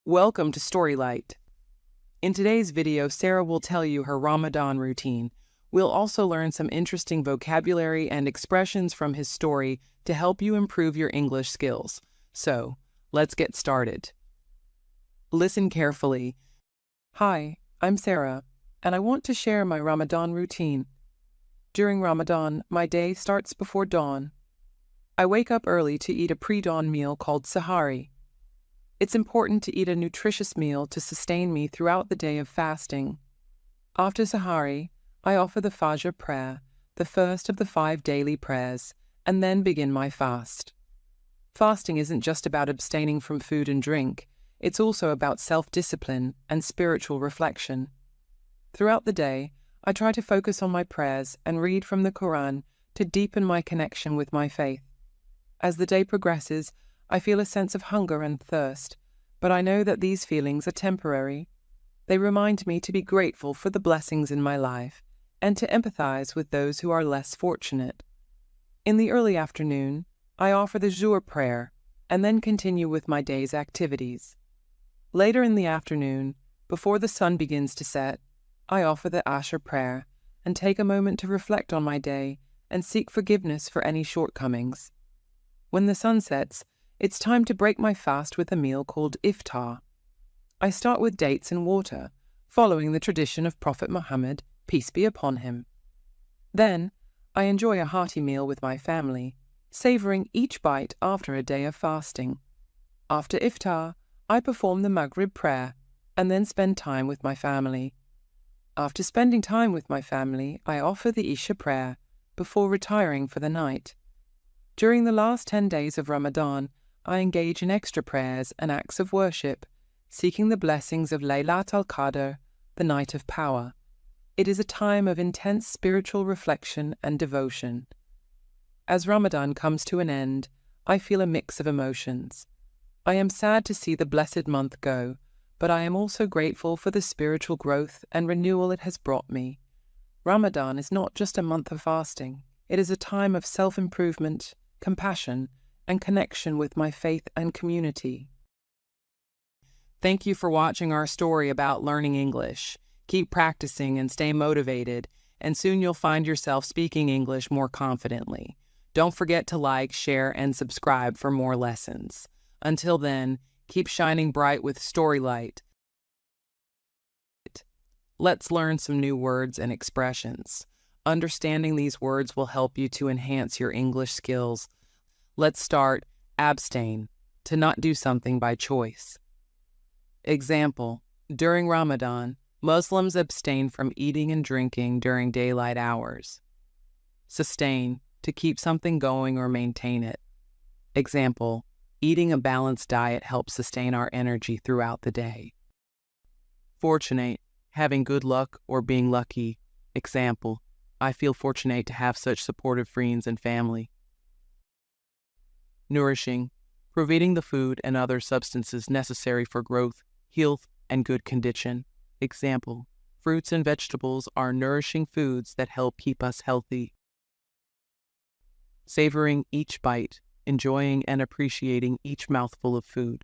Welcome to Storylight. In today's video, Sarah will tell you her Ramadan routine. We'll also learn some interesting vocabulary and expressions from his story to help you improve your English skills. So, let's get started. Listen carefully. Hi, I'm Sarah, and I want to share my Ramadan routine. During Ramadan, my day starts before dawn. I wake up early to eat a pre-dawn meal called sahari. It's important to eat a nutritious meal to sustain me throughout the day of fasting. After Sahari, I offer the Fajr prayer, the first of the 5 daily prayers, and then begin my fast. Fasting isn't just about abstaining from food and drink, it's also about self-discipline and spiritual reflection. Throughout the day, I try to focus on my prayers and read from the Quran to deepen my connection with my faith. As the day progresses, I feel a sense of hunger and thirst, but I know that these feelings are temporary. They remind me to be grateful for the blessings in my life and to empathize with those who are less fortunate. In the early afternoon, I offer the Zuhr prayer and then continue with my day's activities. Later in the afternoon, before the sun begins to set, I offer the Ashr prayer and take a moment to reflect on my day and seek forgiveness for any shortcomings. When the sun sets, it's time to break my fast with a meal called iftar. I start with dates and water, following the tradition of Prophet Muhammad, peace be upon him. Then, I enjoy a hearty meal with my family, savoring each bite after a day of fasting. After iftar, I perform the Maghrib prayer and then spend time with my family. After spending time with my family, I offer the Isha prayer before retiring for the night. During the last 10 days of Ramadan, I engage in extra prayers and acts of worship, seeking the blessings of Laylat al-Qadr, the night of power. It is a time of intense spiritual reflection and devotion. As Ramadan comes to an end, I feel a mix of emotions. I am sad to see the blessed month go, but I am also grateful for the spiritual growth and renewal it has brought me. Ramadan is not just a month of fasting. It is a time of self-improvement, compassion, and connection with my faith and community. Thank you for watching our story about learning English. Keep practicing and stay motivated, and soon you'll find yourself speaking English more confidently. Don't forget to like, share, and subscribe for more lessons. Until then, keep shining bright with Storylight. Let's learn some new words and expressions. Understanding these words will help you to enhance your English skills. Let's start. Abstain, to not do something by choice. Example, during Ramadan, Muslims abstain from eating and drinking during daylight hours. Sustain, to keep something going or maintain it. Example, eating a balanced diet helps sustain our energy throughout the day. Fortunate, having good luck or being lucky. Example, I feel fortunate to have such supportive friends and family. Nourishing, providing the food and other substances necessary for growth, health, and good condition. Example, fruits and vegetables are nourishing foods that help keep us healthy. Savoring each bite, enjoying and appreciating each mouthful of food.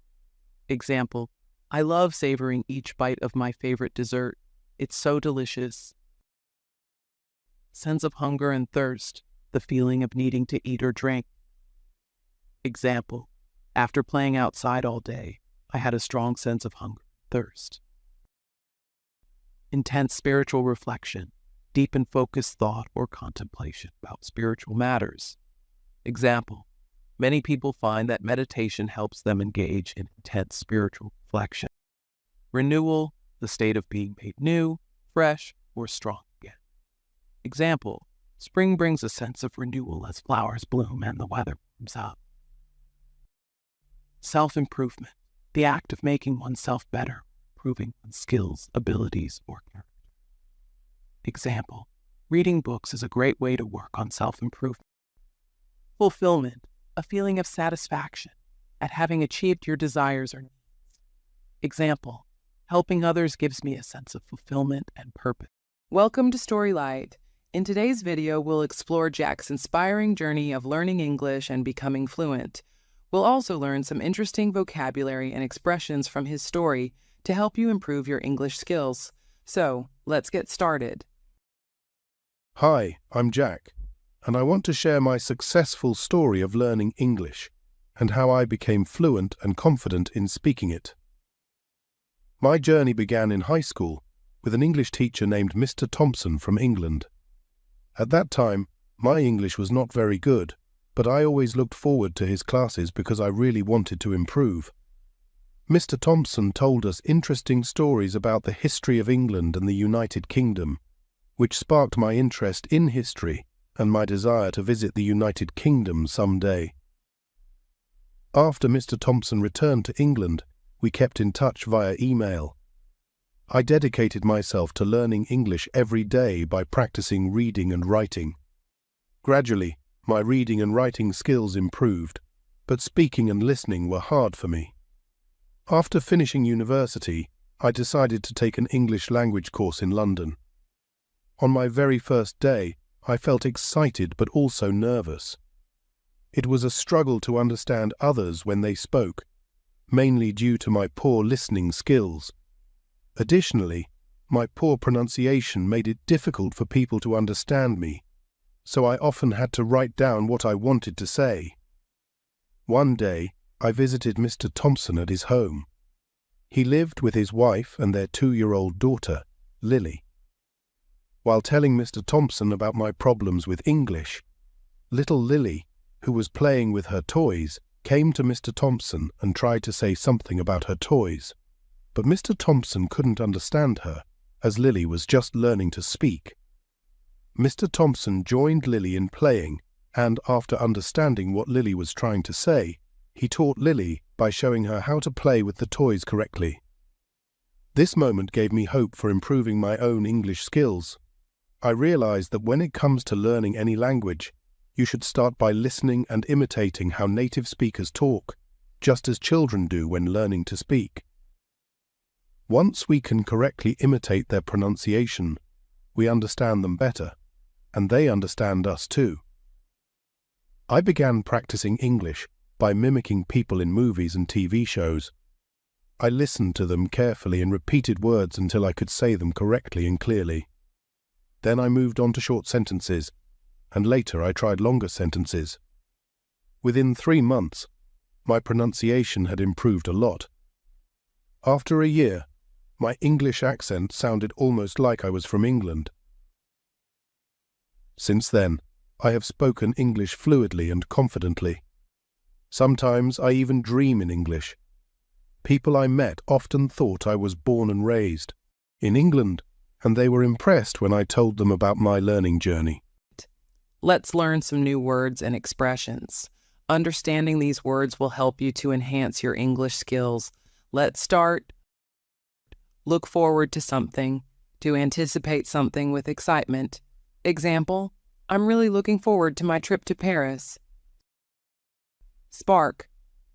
Example, I love savoring each bite of my favorite dessert. It's so delicious. Sense of hunger and thirst, the feeling of needing to eat or drink. Example, after playing outside all day, I had a strong sense of hunger and thirst. Intense spiritual reflection, deep and focused thought or contemplation about spiritual matters. Example, many people find that meditation helps them engage in intense spiritual reflection. Renewal, the state of being made new, fresh, or strong again. Example, spring brings a sense of renewal as flowers bloom and the weather warms up. Self-improvement, the act of making oneself better, improving one's skills, abilities, or character. Example, reading books is a great way to work on self-improvement. Fulfillment, a feeling of satisfaction at having achieved your desires or needs. Example, helping others gives me a sense of fulfillment and purpose. Welcome to Storylight. In today's video, we'll explore Jack's inspiring journey of learning English and becoming fluent. We'll also learn some interesting vocabulary and expressions from his story to help you improve your English skills. So, let's get started. Hi, I'm Jack, and I want to share my successful story of learning English and how I became fluent and confident in speaking it. My journey began in high school with an English teacher named Mr. Thompson from England. At that time, my English was not very good, but I always looked forward to his classes because I really wanted to improve. Mr. Thompson told us interesting stories about the history of England and the United Kingdom, which sparked my interest in history and my desire to visit the United Kingdom someday. After Mr. Thompson returned to England, we kept in touch via email. I dedicated myself to learning English every day by practicing reading and writing. Gradually, my reading and writing skills improved, but speaking and listening were hard for me. After finishing university, I decided to take an English language course in London. On my very first day, I felt excited but also nervous. It was a struggle to understand others when they spoke, mainly due to my poor listening skills. Additionally, my poor pronunciation made it difficult for people to understand me, so I often had to write down what I wanted to say. One day, I visited Mr. Thompson at his home. He lived with his wife and their 2-year-old daughter, Lily. While telling Mr. Thompson about my problems with English, little Lily, who was playing with her toys, came to Mr. Thompson and tried to say something about her toys. But Mr. Thompson couldn't understand her, as Lily was just learning to speak. Mr. Thompson joined Lily in playing, and after understanding what Lily was trying to say, he taught Lily by showing her how to play with the toys correctly. This moment gave me hope for improving my own English skills. I realized that when it comes to learning any language, you should start by listening and imitating how native speakers talk, just as children do when learning to speak. Once we can correctly imitate their pronunciation, we understand them better, and they understand us too. I began practicing English by mimicking people in movies and TV shows. I listened to them carefully and repeated words until I could say them correctly and clearly. Then I moved on to short sentences, and later I tried longer sentences. Within 3 months, my pronunciation had improved a lot. After a year, my English accent sounded almost like I was from England. Since then, I have spoken English fluidly and confidently. Sometimes I even dream in English. People I met often thought I was born and raised in England, and they were impressed when I told them about my learning journey. Let's learn some new words and expressions. Understanding these words will help you to enhance your English skills. Let's start. Look forward to something. To anticipate something with excitement. Example, I'm really looking forward to my trip to Paris. Spark,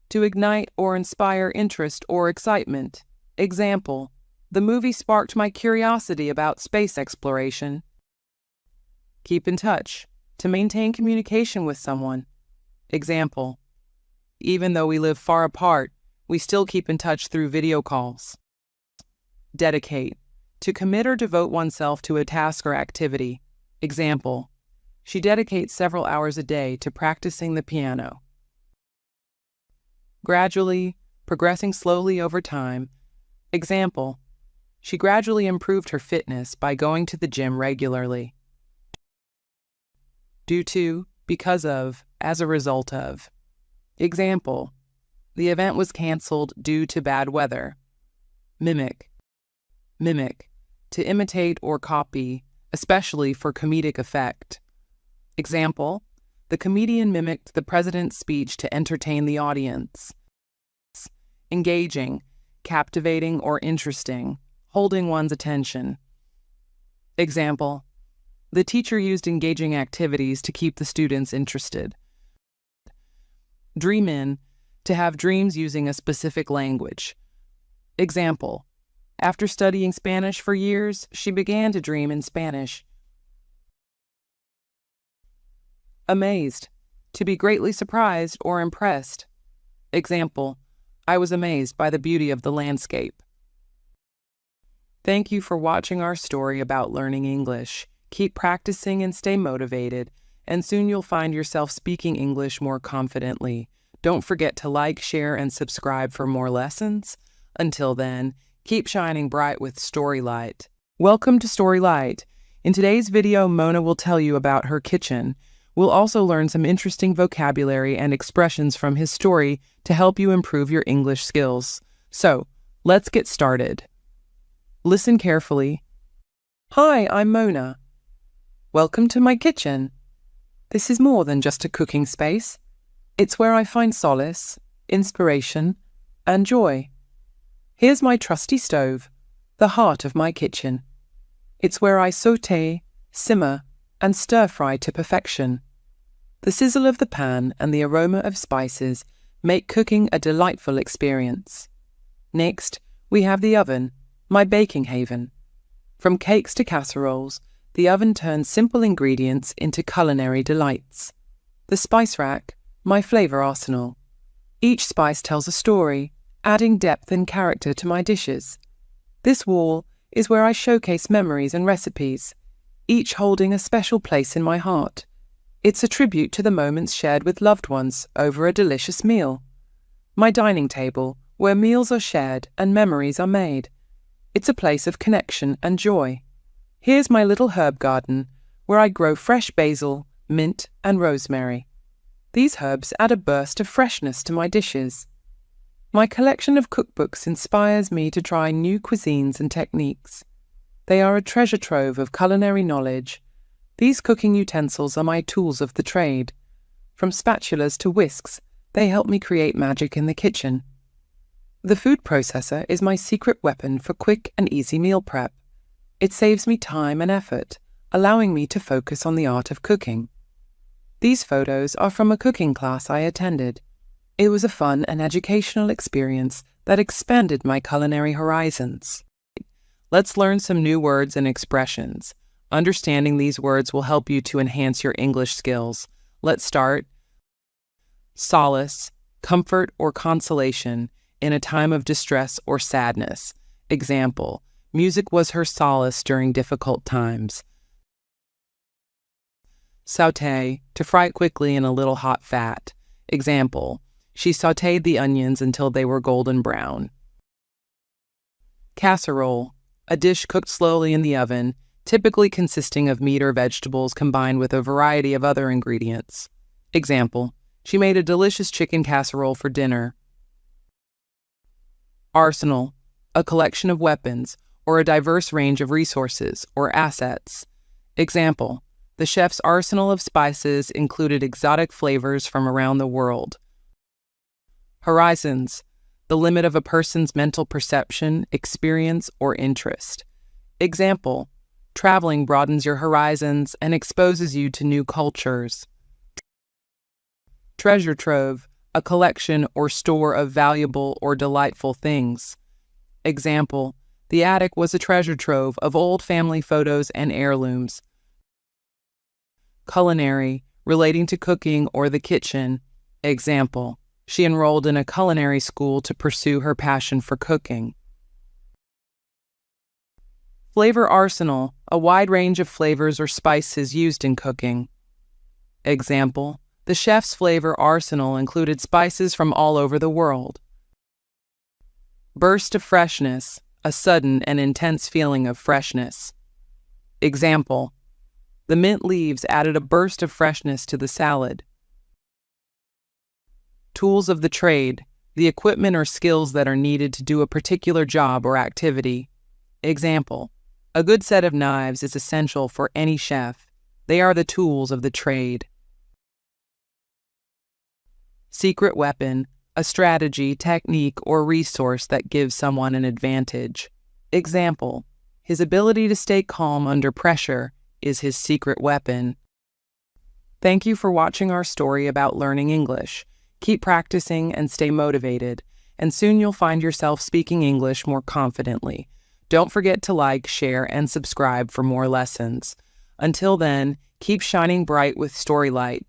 to ignite or inspire interest or excitement. Example, the movie sparked my curiosity about space exploration. Keep in touch, to maintain communication with someone. Example, even though we live far apart, we still keep in touch through video calls. Dedicate, to commit or devote oneself to a task or activity. Example, she dedicates several hours a day to practicing the piano. Gradually, progressing slowly over time. Example, she gradually improved her fitness by going to the gym regularly. Due to, because of, as a result of. Example, the event was canceled due to bad weather. Mimic, to imitate or copy, especially for comedic effect. Example, the comedian mimicked the president's speech to entertain the audience. Engaging, captivating or interesting, holding one's attention. Example, the teacher used engaging activities to keep the students interested. Dream in, to have dreams using a specific language. Example, after studying Spanish for years, she began to dream in Spanish. Amazed, to be greatly surprised or impressed. Example, I was amazed by the beauty of the landscape. Thank you for watching our story about learning English. Keep practicing and stay motivated, and soon you'll find yourself speaking English more confidently. Don't forget to like, share, and subscribe for more lessons. Until then, keep shining bright with Storylight. Welcome to Storylight. In today's video, Mona will tell you about her kitchen. We'll also learn some interesting vocabulary and expressions from his story to help you improve your English skills. So, let's get started. Listen carefully. Hi, I'm Mona. Welcome to my kitchen. This is more than just a cooking space. It's where I find solace, inspiration, and joy. Here's my trusty stove, the heart of my kitchen. It's where I saute, simmer, and stir-fry to perfection. The sizzle of the pan and the aroma of spices make cooking a delightful experience. Next, we have the oven, my baking haven. From cakes to casseroles, the oven turns simple ingredients into culinary delights. The spice rack, my flavor arsenal. Each spice tells a story, adding depth and character to my dishes. This wall is where I showcase memories and recipes, each holding a special place in my heart. It's a tribute to the moments shared with loved ones over a delicious meal. My dining table, where meals are shared and memories are made. It's a place of connection and joy. Here's my little herb garden, where I grow fresh basil, mint, and rosemary. These herbs add a burst of freshness to my dishes. My collection of cookbooks inspires me to try new cuisines and techniques. They are a treasure trove of culinary knowledge. These cooking utensils are my tools of the trade. From spatulas to whisks, they help me create magic in the kitchen. The food processor is my secret weapon for quick and easy meal prep. It saves me time and effort, allowing me to focus on the art of cooking. These photos are from a cooking class I attended. It was a fun and educational experience that expanded my culinary horizons. Let's learn some new words and expressions. Understanding these words will help you to enhance your English skills. Let's start. Solace, comfort or consolation in a time of distress or sadness. Example, music was her solace during difficult times. Sauté, to fry quickly in a little hot fat. Example, she sautéed the onions until they were golden brown. Casserole, a dish cooked slowly in the oven, typically consisting of meat or vegetables combined with a variety of other ingredients. Example, she made a delicious chicken casserole for dinner. Arsenal, a collection of weapons or a diverse range of resources or assets. Example, the chef's arsenal of spices included exotic flavors from around the world. Horizons, the limit of a person's mental perception, experience, or interest. Example, traveling broadens your horizons and exposes you to new cultures. Treasure trove, a collection or store of valuable or delightful things. Example, the attic was a treasure trove of old family photos and heirlooms. Culinary, relating to cooking or the kitchen. Example, she enrolled in a culinary school to pursue her passion for cooking. Flavor arsenal, a wide range of flavors or spices used in cooking. Example, the chef's flavor arsenal included spices from all over the world. Burst of freshness, a sudden and intense feeling of freshness. Example, the mint leaves added a burst of freshness to the salad. Tools of the trade, the equipment or skills that are needed to do a particular job or activity. Example, a good set of knives is essential for any chef. They are the tools of the trade. Secret weapon, a strategy, technique, or resource that gives someone an advantage. Example, his ability to stay calm under pressure is his secret weapon. Thank you for watching our story about learning English. Keep practicing and stay motivated, and soon you'll find yourself speaking English more confidently. Don't forget to like, share, and subscribe for more lessons. Until then, keep shining bright with Storylight.